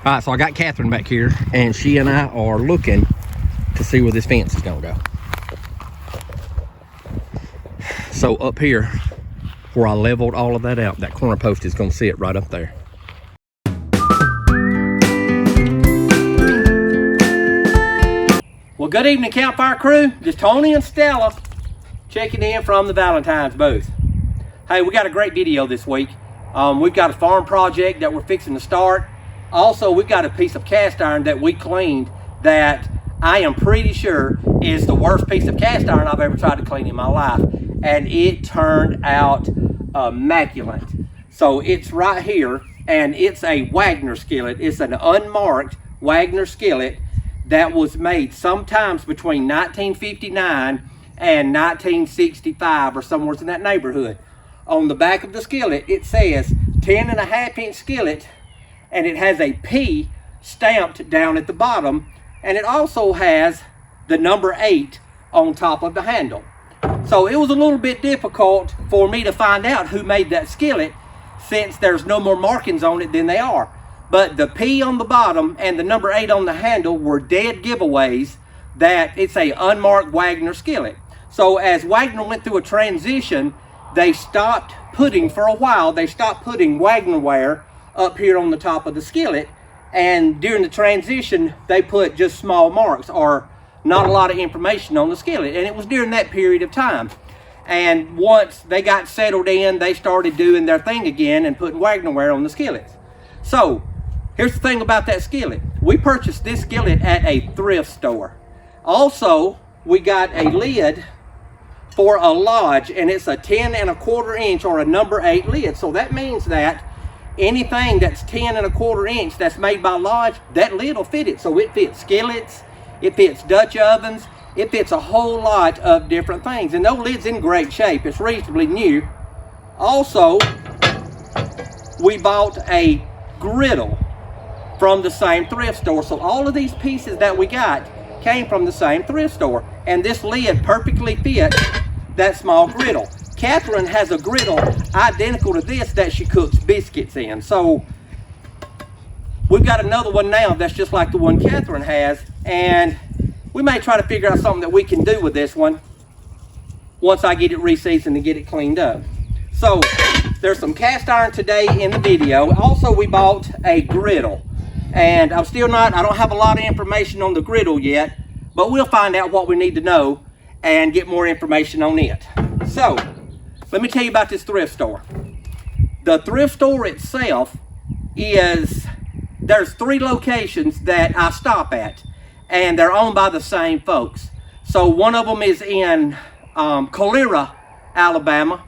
All right, so I got Catherine back here, and she and I are looking to see where this fence is gonna go. So up here, where I leveled all of that out, that corner post is gonna sit right up there. Well, good evening, Campfire crew. Just Tony and Stella checking in from the Valentine's booth. Hey, we got a great video this week. We've got a farm project that we're fixing to start. Also, we've got a piece of cast iron that we cleaned that I am pretty sure is the worst piece of cast iron I've ever tried to clean in my life. And it turned out immaculate. So it's right here, and it's a Wagner skillet. It's an unmarked Wagner skillet that was made sometimes between 1959 and 1965 or somewhere in that neighborhood. On the back of the skillet, it says 10.5-inch skillet, and it has a P stamped down at the bottom, and it also has the number 8 on top of the handle. So it was a little bit difficult for me to find out who made that skillet, since there's no more markings on it than they are. But the P on the bottom and the number 8 on the handle were dead giveaways that it's a unmarked Wagner skillet. So as Wagner went through a transition, they stopped putting, for a while, they stopped putting Wagner ware up here on the top of the skillet, and during the transition they put just small marks or not a lot of information on the skillet, and it was during that period of time. And once they got settled in, they started doing their thing again and putting Wagner ware on the skillets. So here's the thing about that skillet. We purchased this skillet at a thrift store. Also, we got a lid for a lodge, and it's a 10.25-inch or a number 8 lid. So that means that anything that's 10.25 inch that's made by Lodge, that lid will fit it. So it fits skillets, it fits Dutch ovens, it fits a whole lot of different things. And those lid's in great shape. It's reasonably new. Also, we bought a griddle from the same thrift store. So all of these pieces that we got came from the same thrift store. And this lid perfectly fits that small griddle. Catherine has a griddle identical to this that she cooks biscuits in. So we've got another one now that's just like the one Catherine has, and we may try to figure out something that we can do with this one once I get it reseasoned and get it cleaned up. So there's some cast iron today in the video. Also, we bought a griddle, and I don't have a lot of information on the griddle yet, but we'll find out what we need to know and get more information on it. So let me tell you about this thrift store. The thrift store itself there's 3 locations that I stop at, and they're owned by the same folks. So one of them is in Calera, Alabama.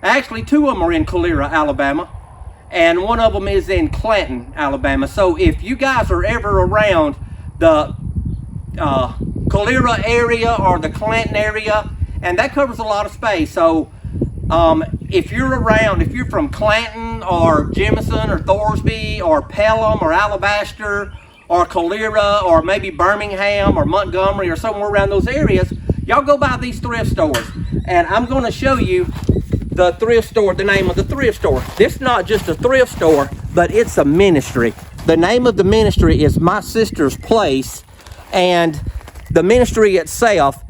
Actually, 2 of them are in Calera, Alabama, and one of them is in Clanton, Alabama. So if you guys are ever around the Calera area or the Clanton area, and that covers a lot of space. So if you're from Clanton or Jemison or Thorsby or Pelham or Alabaster or Calera or maybe Birmingham or Montgomery or somewhere around those areas, y'all go by these thrift stores. And I'm going to show you the thrift store, the name of the thrift store. This is not just a thrift store, but it's a ministry. The name of the ministry is My Sister's Place, and the ministry itself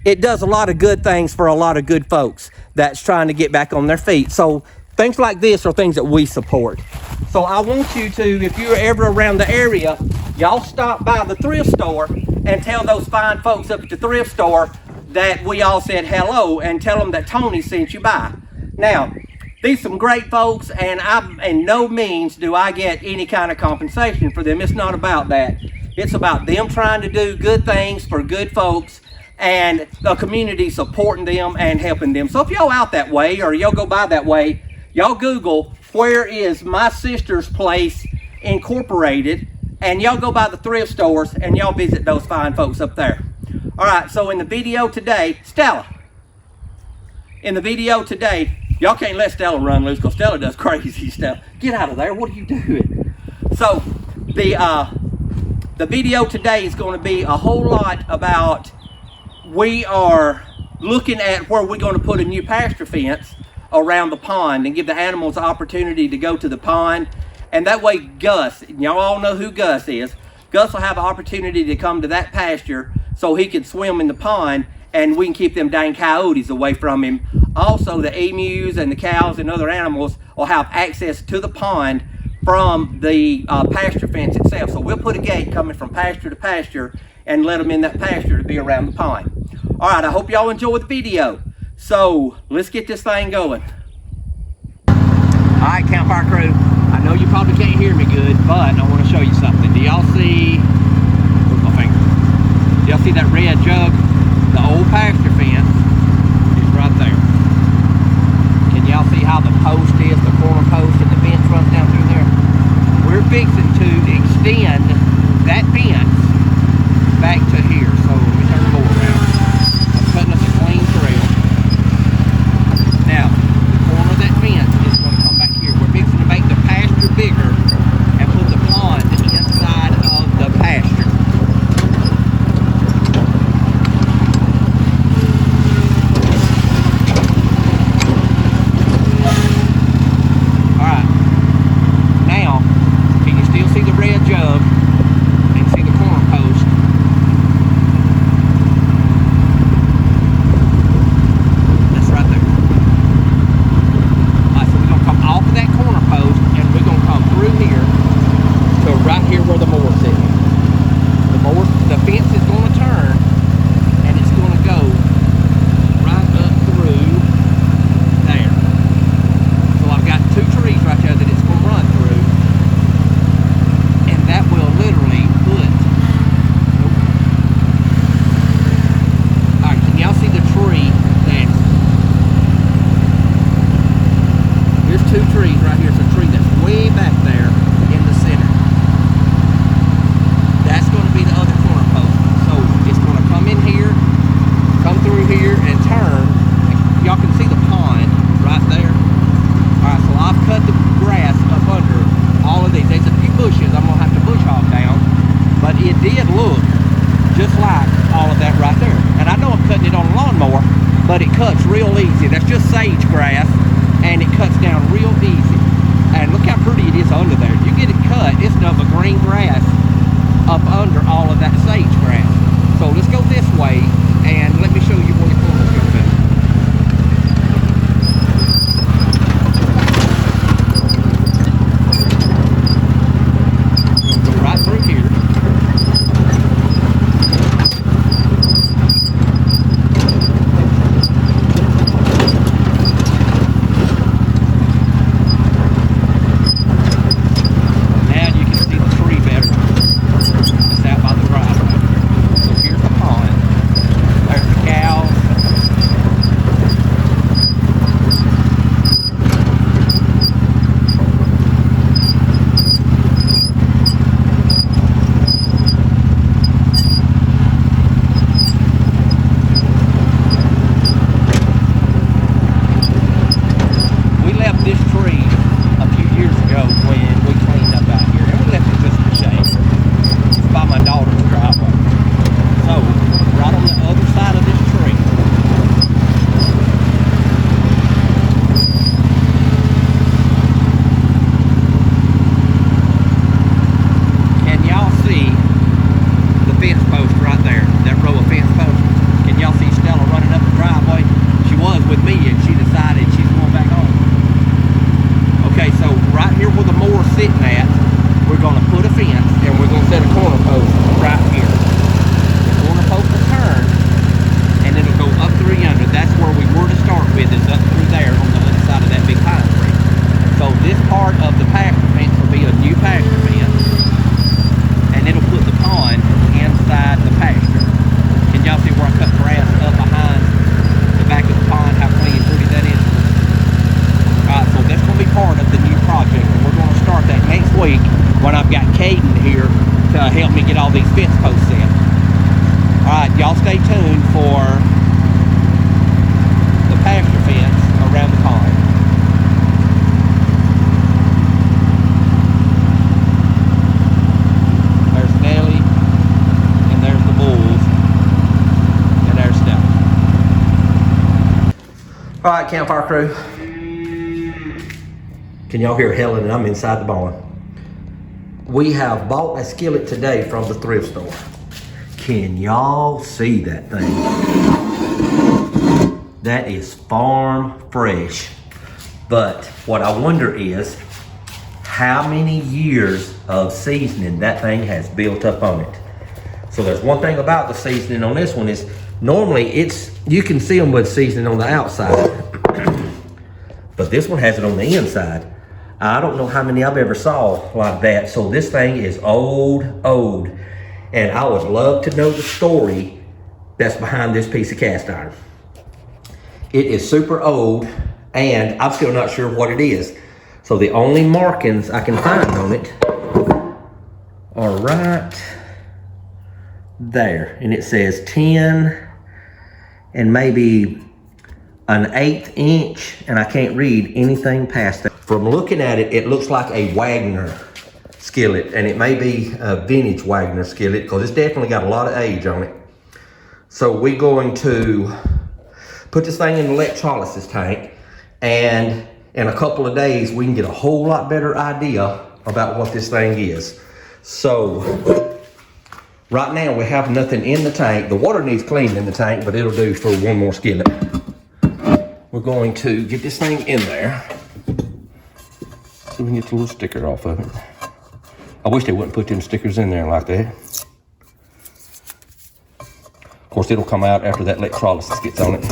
it does a lot of good things for a lot of good folks that's trying to get back on their feet. So things like this are things that we support. So I want you to, if you're ever around the area, y'all stop by the thrift store and tell those fine folks up at the thrift store that we all said hello, and tell them that Tony sent you by. Now, these are some great folks, and in no means do I get any kind of compensation for them. It's not about that. It's about them trying to do good things for good folks, and the community supporting them and helping them. So if y'all out that way, or y'all go by that way, y'all Google where is My Sister's Place Incorporated, and y'all go by the thrift stores and y'all visit those fine folks up there. All right, so in the video today, Stella, y'all can't let Stella run loose because Stella does crazy stuff. Get out of there, what are you doing? So the video today is going to be a whole lot about, we are looking at where we're going to put a new pasture fence around the pond and give the animals the opportunity to go to the pond And that way Gus, y'all all know who Gus is, Gus will have an opportunity to come to that pasture so he can swim in the pond, and we can keep them dang coyotes away from him. Also, the emus and the cows and other animals will have access to the pond from the pasture fence itself. So we'll put a gate coming from pasture to pasture and let them in that pasture to be around the pond. All right, I hope y'all enjoy the video. So let's get this thing going. All right, Campfire crew, I know you probably can't hear me good, but I want to show you something. Do y'all see, where's my finger? Do y'all see that red jug? The old pasture fence is right there. Can y'all see how the post is, the corner post, and the fence runs down through there? We're fixing to extend that fence back to here. So let me turn the board around. I'm cutting us a clean trail. Now, the corner of that fence is going to come back here. We're fixing to make the pasture bigger and put the pond inside of the pasture. But it cuts real easy. That's just sage grass, and it cuts down real easy. And look how pretty it is under there. You get it cut, it's nothing but green grass up under all of that sage grass. So let's go this way, and let me show you where your corner's going to be. Go right through here. Help me get all these fence posts in. Alright, y'all stay tuned for the pasture fence around the pond. There's Nelly, and there's the bulls, and there's Stella. Alright, Campfire crew. Can y'all hear Helen? And I'm inside the barn. We have bought a skillet today from the thrift store. Can y'all see that thing? That is farm fresh. But what I wonder is how many years of seasoning that thing has built up on it. So there's one thing about the seasoning on this one is normally you can see them with seasoning on the outside, but this one has it on the inside. I don't know how many I've ever saw like that. So this thing is old, and I would love to know the story that's behind this piece of cast iron. It is super old, and I'm still not sure what it is. So the only markings I can find on it are right there, and it says 10 and maybe an 1/8 inch, and I can't read anything past that. From looking at it, it looks like a Wagner skillet, and it may be a vintage Wagner skillet because it's definitely got a lot of age on it. So we're going to put this thing in the electrolysis tank, and in a couple of days we can get a whole lot better idea about what this thing is. So right now we have nothing in the tank. The water needs cleaned in the tank, but it'll do for one more skillet. We're going to get this thing in there so we can get the little sticker off of it. I wish they wouldn't put them stickers in there like that. Of course, it'll come out after that electrolysis gets on it.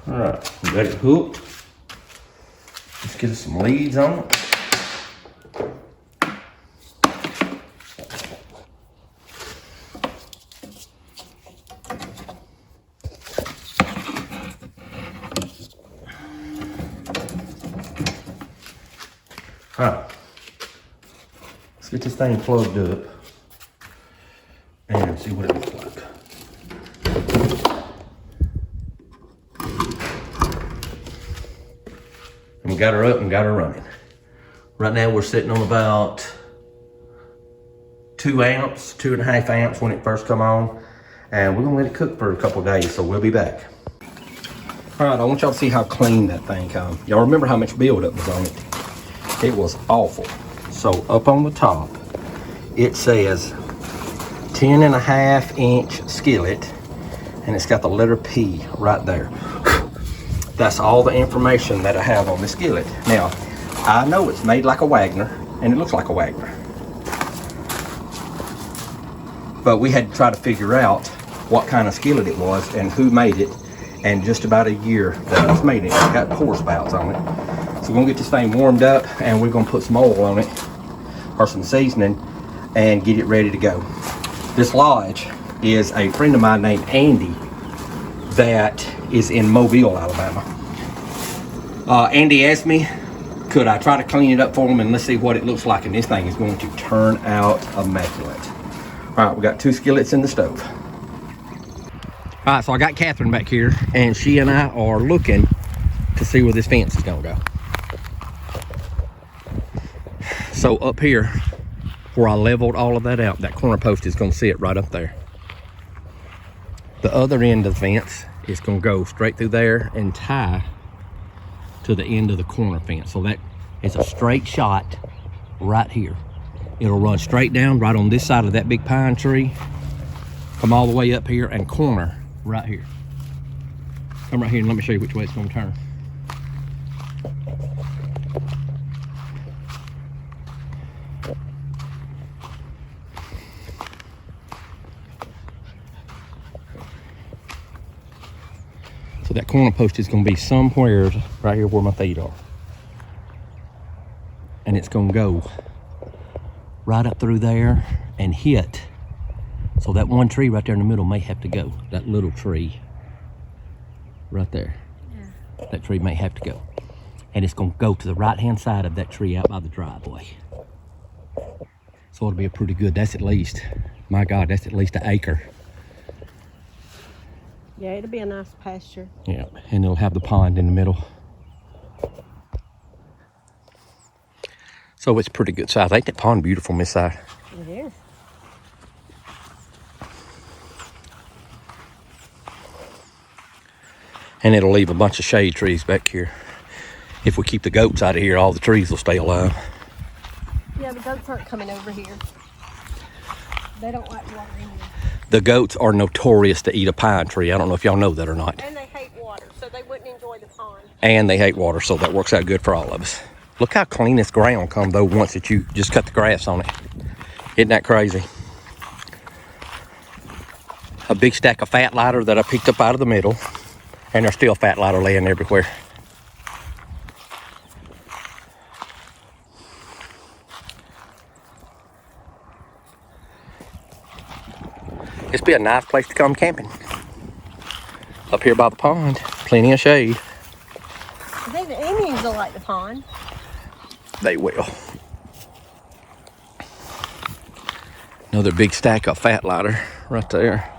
All right, we got it hooked. Let's get us some leads on it. All right, let's get this thing plugged up and see what it looks like. And we got her up and got her running. Right now we're sitting on about 2 ounce, 2.5 ounce when it first come on. And we're gonna let it cook for a couple of days, so we'll be back. All right, I want y'all to see how clean that thing come. Y'all remember how much buildup was on it? It was awful. So up on the top, it says 10.5 inch skillet, and it's got the letter P right there. That's all the information that I have on the skillet. Now, I know it's made like a Wagner, and it looks like a Wagner. But we had to try to figure out what kind of skillet it was and who made it, and just about a year that it was made. It got pour spouts on it. So we're gonna get this thing warmed up, and we're gonna put some oil on it, or some seasoning, and get it ready to go. This lodge is a friend of mine named Andy that is in Mobile, Alabama. Andy asked me, could I try to clean it up for him, and let's see what it looks like, and this thing is going to turn out immaculate. All right, we got 2 skillets in the stove. All right, so I got Catherine back here, and she and I are looking to see where this fence is gonna go. So up here, where I leveled all of that out, that corner post is gonna sit right up there. The other end of the fence is gonna go straight through there and tie to the end of the corner fence. So that is a straight shot right here. It'll run straight down right on this side of that big pine tree, come all the way up here and corner right here. Come right here and let me show you which way it's gonna turn. So that corner post is going to be somewhere right here where my feet are. And it's going to go right up through there and hit. So that one tree right there in the middle may have to go. That little tree right there. Yeah. That tree may have to go. And it's going to go to the right-hand side of that tree out by the driveway. So it'll be a pretty good, that's at least, my God, that's at least 1 acre. Yeah, it'll be a nice pasture. Yeah, and it'll have the pond in the middle. So it's pretty good size. Ain't that pond beautiful, Miss Side? It is. And it'll leave a bunch of shade trees back here. If we keep the goats out of here, all the trees will stay alive. Yeah, the goats aren't coming over here. They don't like water in here. The goats are notorious to eat a pine tree. I don't know if y'all know that or not. And they hate water, so they wouldn't enjoy the pond. And they hate water, so that works out good for all of us. Look how clean this ground comes, though, once that you just cut the grass on it. Isn't that crazy? A big stack of fat lighter that I picked up out of the middle. And there's still fat lighter laying everywhere. This be a nice place to come camping. Up here by the pond, plenty of shade. I think the Indians will like the pond. They will. Another big stack of fat lighter right there.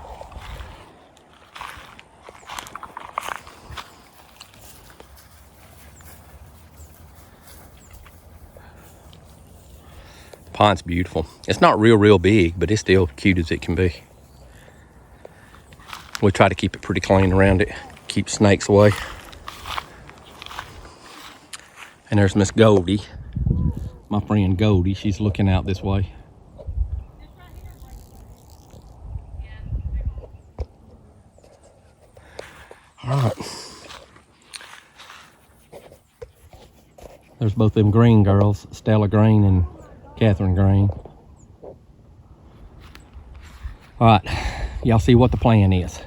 The pond's beautiful. It's not real big, but it's still cute as it can be. We try to keep it pretty clean around it, keep snakes away. And there's Miss Goldie, my friend Goldie. She's looking out this way. All right. There's both them Green girls, Stella Green and Catherine Green. All right, y'all see what the plan is.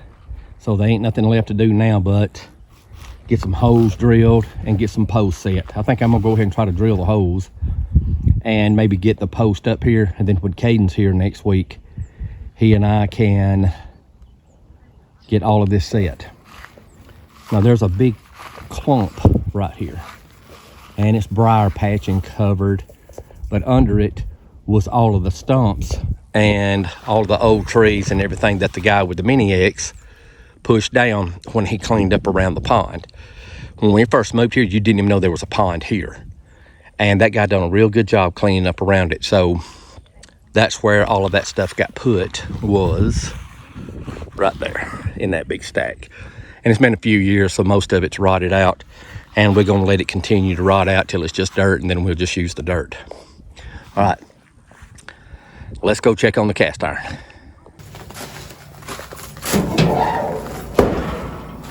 So there ain't nothing left to do now but get some holes drilled and get some posts set. I think I'm gonna go ahead and try to drill the holes and maybe get the post up here, and then when Caden's here next week, he and I can get all of this set. Now there's a big clump right here, and it's briar patch and covered, but under it was all of the stumps and all of the old trees and everything that the guy with the Mini X pushed down when he cleaned up around the pond. When we first moved here, you didn't even know there was a pond here. And that guy done a real good job cleaning up around it. So that's where all of that stuff got put, was right there in that big stack. And it's been a few years, so most of it's rotted out. And we're gonna let it continue to rot out till it's just dirt, and then we'll just use the dirt. All right, let's go check on the cast iron.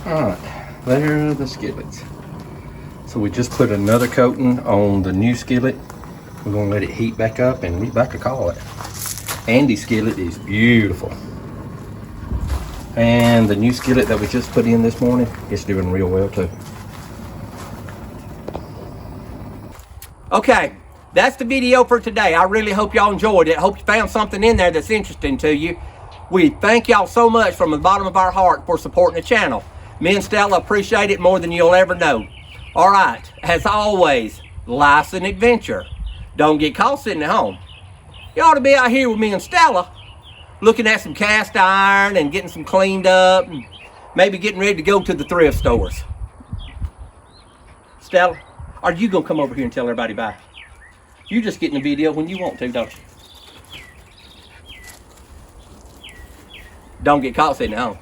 All right, there are the skillets. So we just put another coating on the new skillet. We're gonna let it heat back up, and we're about to call it. Andy's skillet is beautiful. And the new skillet that we just put in this morning, it's doing real well too. Okay, that's the video for today. I really hope y'all enjoyed it. I hope you found something in there that's interesting to you. We thank y'all so much from the bottom of our heart for supporting the channel. Me and Stella appreciate it more than you'll ever know. All right, as always, life's an adventure. Don't get caught sitting at home. You ought to be out here with me and Stella, looking at some cast iron and getting some cleaned up, and maybe getting ready to go to the thrift stores. Stella, are you gonna come over here and tell everybody bye? You just get in the video when you want to, don't you? Don't get caught sitting at home.